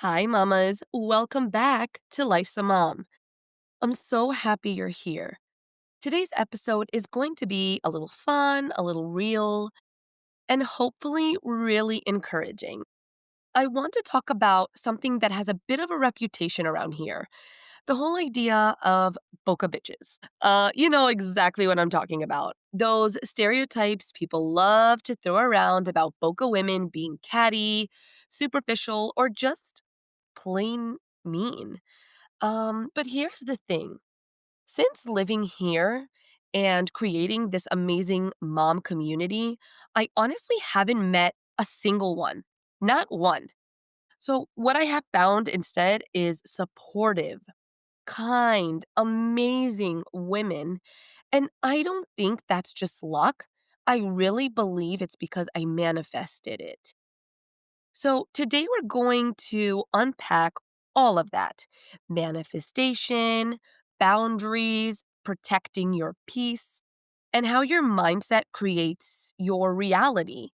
Hi, mamas. Welcome back to Life's a Mom. I'm so happy you're here. Today's episode is going to be a little fun, a little real, and hopefully really encouraging. I want to talk about something that has a bit of a reputation around here, the whole idea of Boca bitches. You know exactly what I'm talking about. Those stereotypes people love to throw around about Boca women being catty, superficial, or just plain mean. But here's the thing. Since living here and creating this amazing mom community, I honestly haven't met a single one. Not one. So, what I have found instead is supportive, kind, amazing women. And I don't think that's just luck. I really believe it's because I manifested it. So, today we're going to unpack all of that manifestation, boundaries, protecting your peace, and how your mindset creates your reality.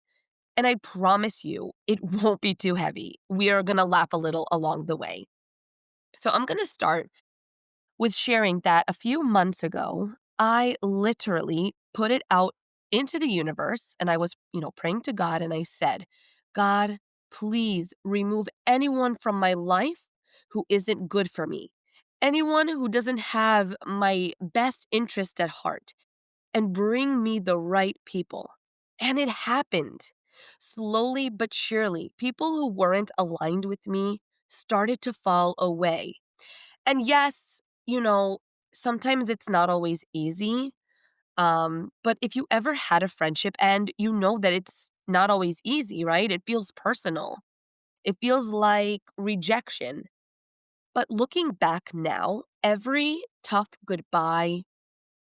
And I promise you, it won't be too heavy. We are going to laugh a little along the way. So, I'm going to start with sharing that a few months ago, I literally put it out into the universe and I was, praying to God and I said, God, please remove anyone from my life who isn't good for me. Anyone who doesn't have my best interest at heart and bring me the right people. And it happened. Slowly but surely, people who weren't aligned with me started to fall away. And yes, sometimes it's not always easy. But if you ever had a friendship and you know that it's not always easy, right? It feels personal. It feels like rejection. But looking back now, every tough goodbye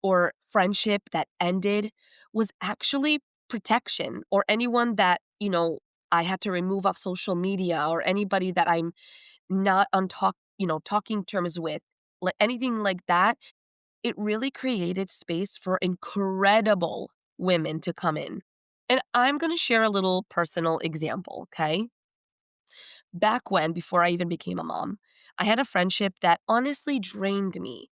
or friendship that ended was actually protection, or anyone that, I had to remove off social media, or anybody that I'm not on talking terms with, like anything like that. It really created space for incredible women to come in. And I'm going to share a little personal example, okay? Back when, before I even became a mom, I had a friendship that honestly drained me.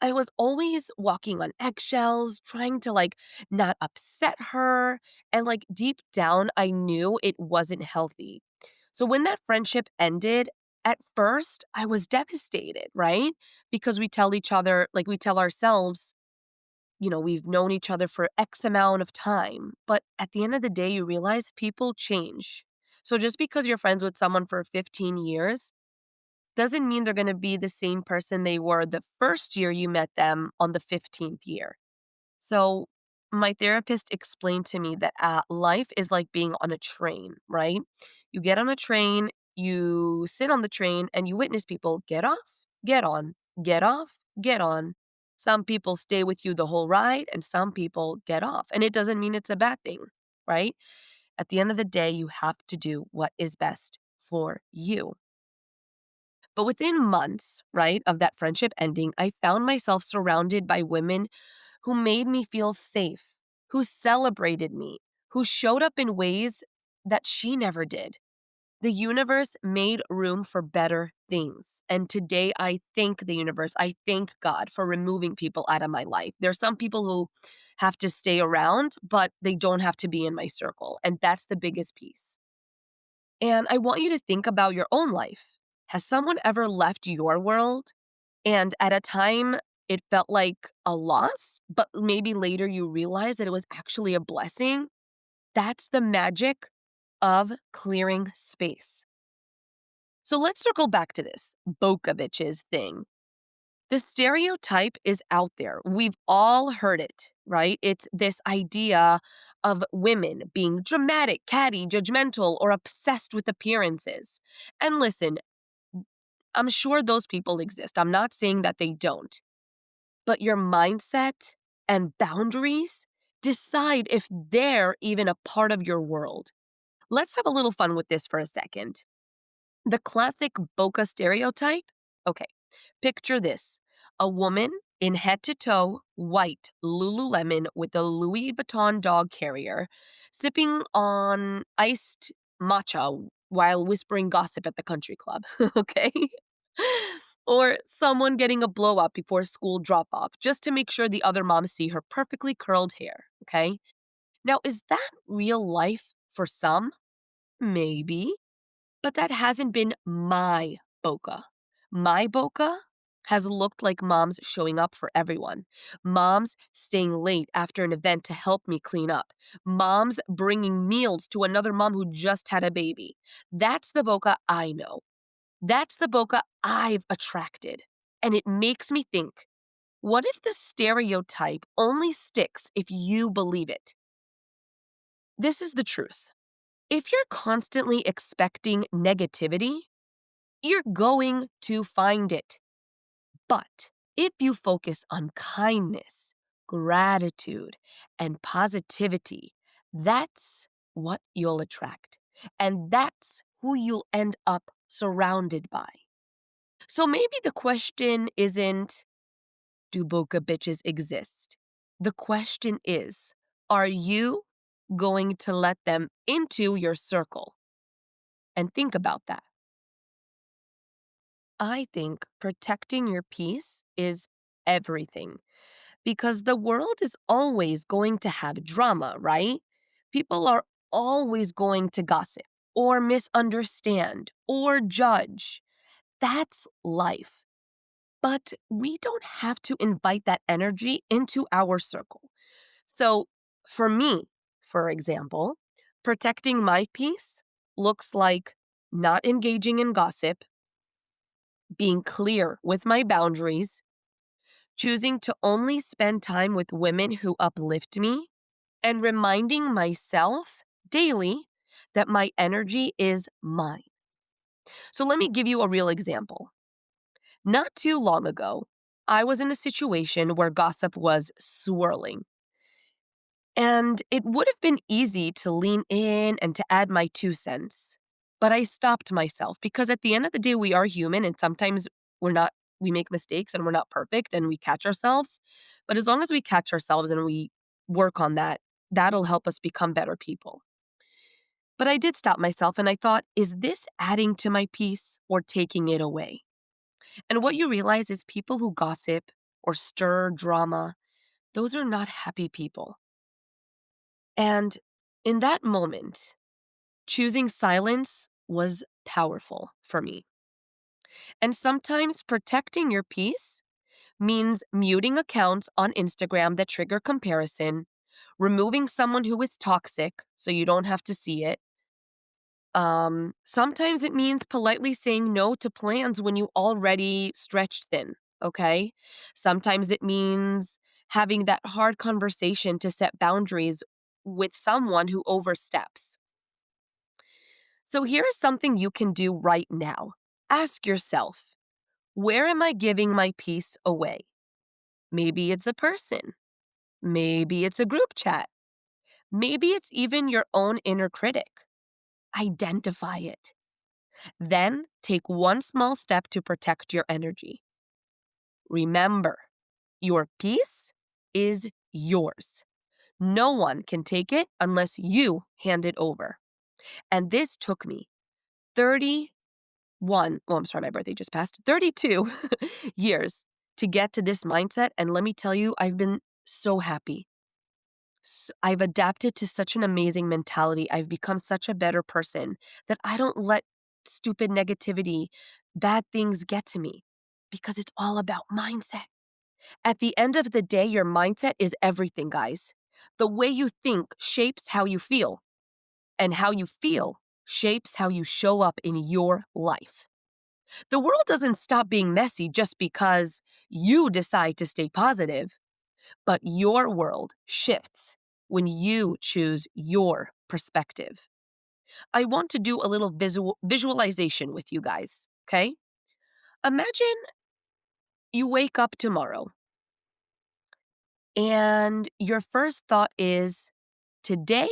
I was always walking on eggshells, trying to not upset her. And deep down, I knew it wasn't healthy. So when that friendship ended, at first I was devastated, right? Because we tell each other, we tell ourselves, we've known each other for X amount of time. But at the end of the day, you realize people change. So just because you're friends with someone for 15 years, doesn't mean they're going to be the same person they were the first year you met them on the 15th year. So, my therapist explained to me that life is like being on a train, right? You get on a train, you sit on the train, and you witness people get off, get on, get off, get on. Some people stay with you the whole ride, and some people get off. And it doesn't mean it's a bad thing, right? At the end of the day, you have to do what is best for you. But within months, right, of that friendship ending, I found myself surrounded by women who made me feel safe, who celebrated me, who showed up in ways that she never did. The universe made room for better things. And today I thank the universe. I thank God for removing people out of my life. There's some people who have to stay around, but they don't have to be in my circle. And that's the biggest piece. And I want you to think about your own life. Has someone ever left your world and at a time it felt like a loss, but maybe later you realize that it was actually a blessing? That's the magic of clearing space. So let's circle back to this Boca bitches thing. The stereotype is out there. We've all heard it, right? It's this idea of women being dramatic, catty, judgmental, or obsessed with appearances. And listen, I'm sure those people exist. I'm not saying that they don't. But your mindset and boundaries decide if they're even a part of your world. Let's have a little fun with this for a second. The classic Boca stereotype? Okay, picture this. A woman in head to toe white Lululemon with a Louis Vuitton dog carrier, sipping on iced matcha while whispering gossip at the country club, okay? Or someone getting a blow up before school drop off just to make sure the other moms see her perfectly curled hair, okay? Now, is that real life for some? Maybe. But that hasn't been my Boca. My Boca has looked like moms showing up for everyone. Moms staying late after an event to help me clean up. Moms bringing meals to another mom who just had a baby. That's the Boca I know. That's the Boca I've attracted. And it makes me think, what if the stereotype only sticks if you believe it? This is the truth. If you're constantly expecting negativity, you're going to find it. But if you focus on kindness, gratitude, and positivity, that's what you'll attract. And that's who you'll end up surrounded by. So maybe the question isn't, do Boca bitches exist? The question is, are you going to let them into your circle? And think about that. I think protecting your peace is everything because the world is always going to have drama, right? People are always going to gossip or misunderstand or judge. That's life. But we don't have to invite that energy into our circle. So, for me, for example, protecting my peace looks like not engaging in gossip, being clear with my boundaries, choosing to only spend time with women who uplift me, and reminding myself daily that my energy is mine. So let me give you a real example. Not too long ago, I was in a situation where gossip was swirling. And it would have been easy to lean in and to add my 2 cents. But I stopped myself because at the end of the day, we are human and sometimes we're not, we make mistakes and we're not perfect and we catch ourselves. But as long as we catch ourselves and we work on that, that'll help us become better people. But I did stop myself and I thought, is this adding to my peace or taking it away? And what you realize is people who gossip or stir drama, those are not happy people. And in that moment, choosing silence was powerful for me. And sometimes protecting your peace means muting accounts on Instagram that trigger comparison, removing someone who is toxic so you don't have to see it. Sometimes it means politely saying no to plans when you already stretched thin, okay? Sometimes it means having that hard conversation to set boundaries with someone who oversteps. So here is something you can do right now. Ask yourself, where am I giving my peace away? Maybe it's a person. Maybe it's a group chat. Maybe it's even your own inner critic. Identify it. Then take one small step to protect your energy. Remember, your peace is yours. No one can take it unless you hand it over. And this took me 31, oh, I'm sorry, my birthday just passed, 32 years to get to this mindset. And let me tell you, I've been so happy. I've adapted to such an amazing mentality. I've become such a better person that I don't let stupid negativity, bad things get to me because it's all about mindset. At the end of the day, your mindset is everything, guys. The way you think shapes how you feel, and how you feel shapes how you show up in your life. The world doesn't stop being messy just because you decide to stay positive. But your world shifts when you choose your perspective. I want to do a little visualization with you guys, okay? Imagine you wake up tomorrow and your first thought is, today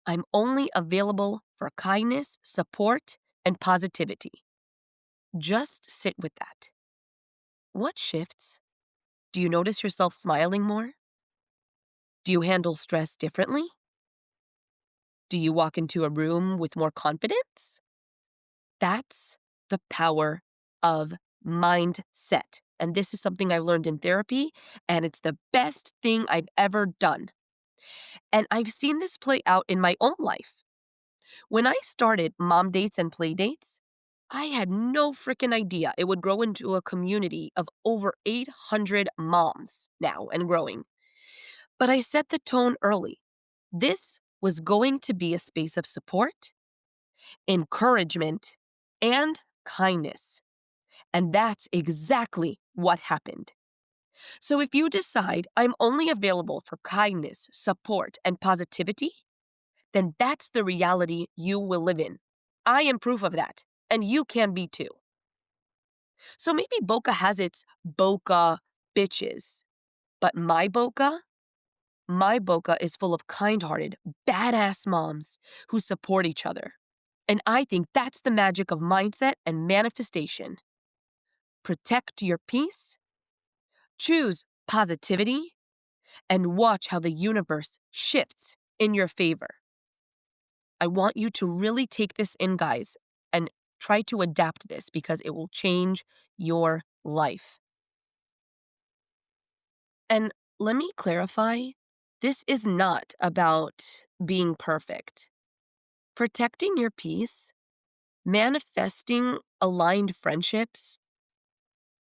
I'm only available for kindness, support, and positivity. Just sit with that. What shifts? Do you notice yourself smiling more? Do you handle stress differently? Do you walk into a room with more confidence? That's the power of mindset. And this is something I've learned in therapy, and it's the best thing I've ever done. And I've seen this play out in my own life. When I started mom dates and play dates, I had no freaking idea it would grow into a community of over 800 moms now and growing. But I set the tone early. This was going to be a space of support, encouragement, and kindness. And that's exactly what happened. So if you decide I'm only available for kindness, support, and positivity, then that's the reality you will live in. I am proof of that, and you can be too. So maybe Boca has its Boca bitches, but my Boca is full of kind-hearted, badass moms who support each other. And I think that's the magic of mindset and manifestation. Protect your peace, choose positivity, and watch how the universe shifts in your favor. I want you to really take this in, guys, and try to adapt this because it will change your life. And let me clarify, this is not about being perfect. Protecting your peace, manifesting aligned friendships,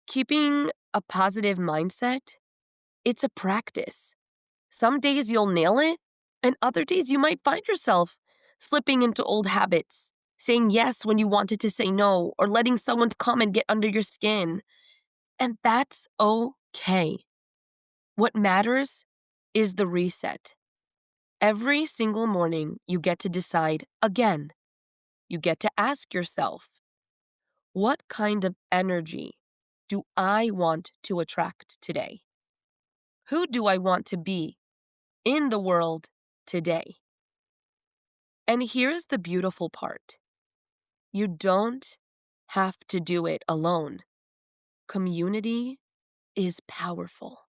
keeping a positive mindset, it's a practice. Some days you'll nail it, and other days you might find yourself slipping into old habits, saying yes when you wanted to say no, or letting someone's comment get under your skin. And that's okay. What matters is the reset. Every single morning, you get to decide again. You get to ask yourself, what kind of energy do I want to attract today? Who do I want to be in the world today? And here's the beautiful part. You don't have to do it alone. Community is powerful.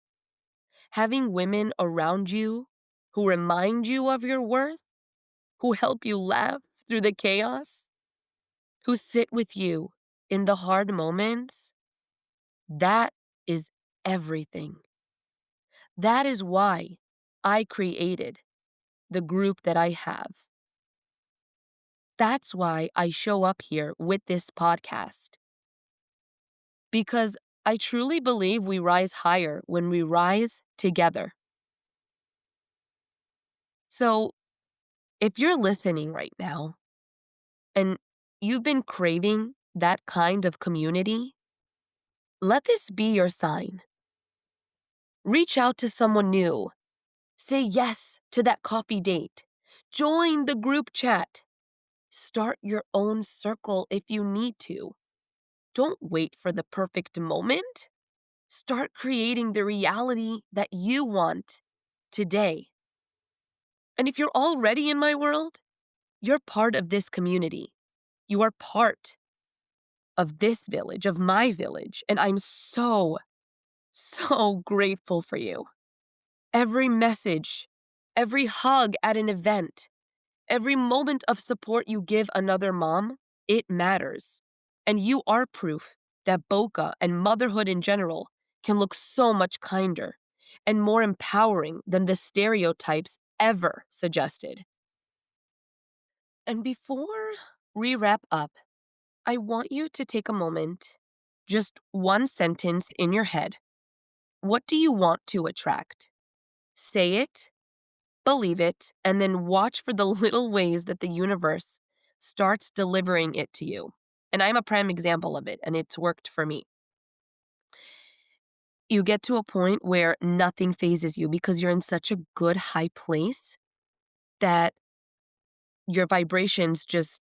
Having women around you who remind you of your worth, who help you laugh through the chaos, who sit with you in the hard moments, that is everything. That is why I created the group that I have. That's why I show up here with this podcast. Because I truly believe we rise higher when we rise together. So, if you're listening right now and you've been craving that kind of community, let this be your sign. Reach out to someone new. Say yes to that coffee date. Join the group chat. Start your own circle if you need to. Don't wait for the perfect moment. Start creating the reality that you want today. And if you're already in my world, you're part of this community. You are part of this village, of my village, and I'm so grateful for you. Every message, every hug at an event, every moment of support you give another mom, it matters. And you are proof that Boca and motherhood in general can look so much kinder and more empowering than the stereotypes ever suggested. And before we wrap up, I want you to take a moment, just one sentence in your head. What do you want to attract? Say it, believe it, and then watch for the little ways that the universe starts delivering it to you. And I'm a prime example of it, and it's worked for me. You get to a point where nothing phases you because you're in such a good high place that your vibrations just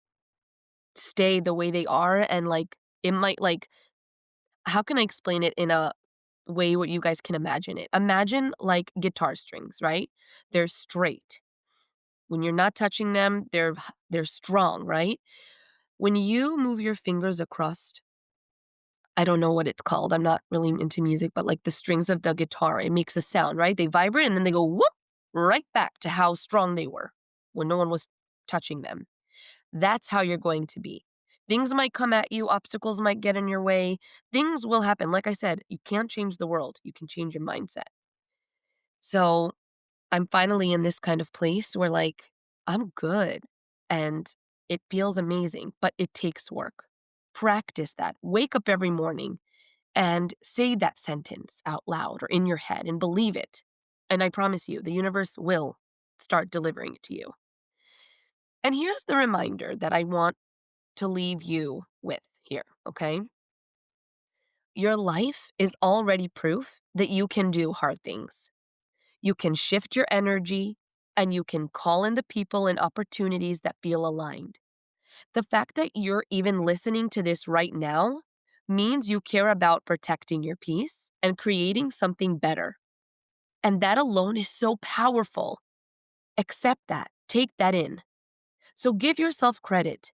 stay the way they are. And it might how can I explain it in a way where you guys can imagine it? Imagine like guitar strings, right? They're straight. When you're not touching them, they're strong, right? When you move your fingers across, I don't know what it's called. I'm not really into music, but like the strings of the guitar, it makes a sound, right? They vibrate and then they go whoop right back to how strong they were when no one was touching them. That's how you're going to be. Things might come at you, obstacles might get in your way, things will happen. Like I said, you can't change the world, you can change your mindset. So I'm finally in this kind of place where, like, I'm good and it feels amazing, but it takes work. Practice that. Wake up every morning and say that sentence out loud or in your head and believe it. And I promise you, the universe will start delivering it to you. And here's the reminder that I want to leave you with here, okay? Your life is already proof that you can do hard things. You can shift your energy and you can call in the people and opportunities that feel aligned. The fact that you're even listening to this right now means you care about protecting your peace and creating something better. And that alone is so powerful. Accept that. Take that in. So give yourself credit.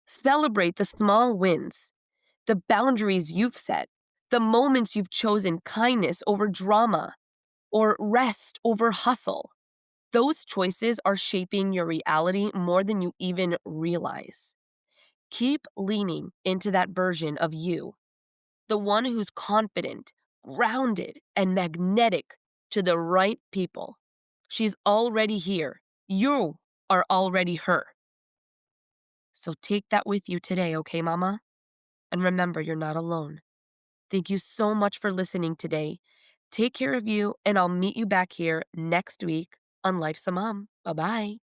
Celebrate the small wins, the boundaries you've set, the moments you've chosen kindness over drama or rest over hustle. Those choices are shaping your reality more than you even realize. Keep leaning into that version of you, the one who's confident, grounded, and magnetic to the right people. She's already here. You are already her. So take that with you today, okay, Mama? And remember, you're not alone. Thank you so much for listening today. Take care of you, and I'll meet you back here next week on Life's a Mom. Bye-bye.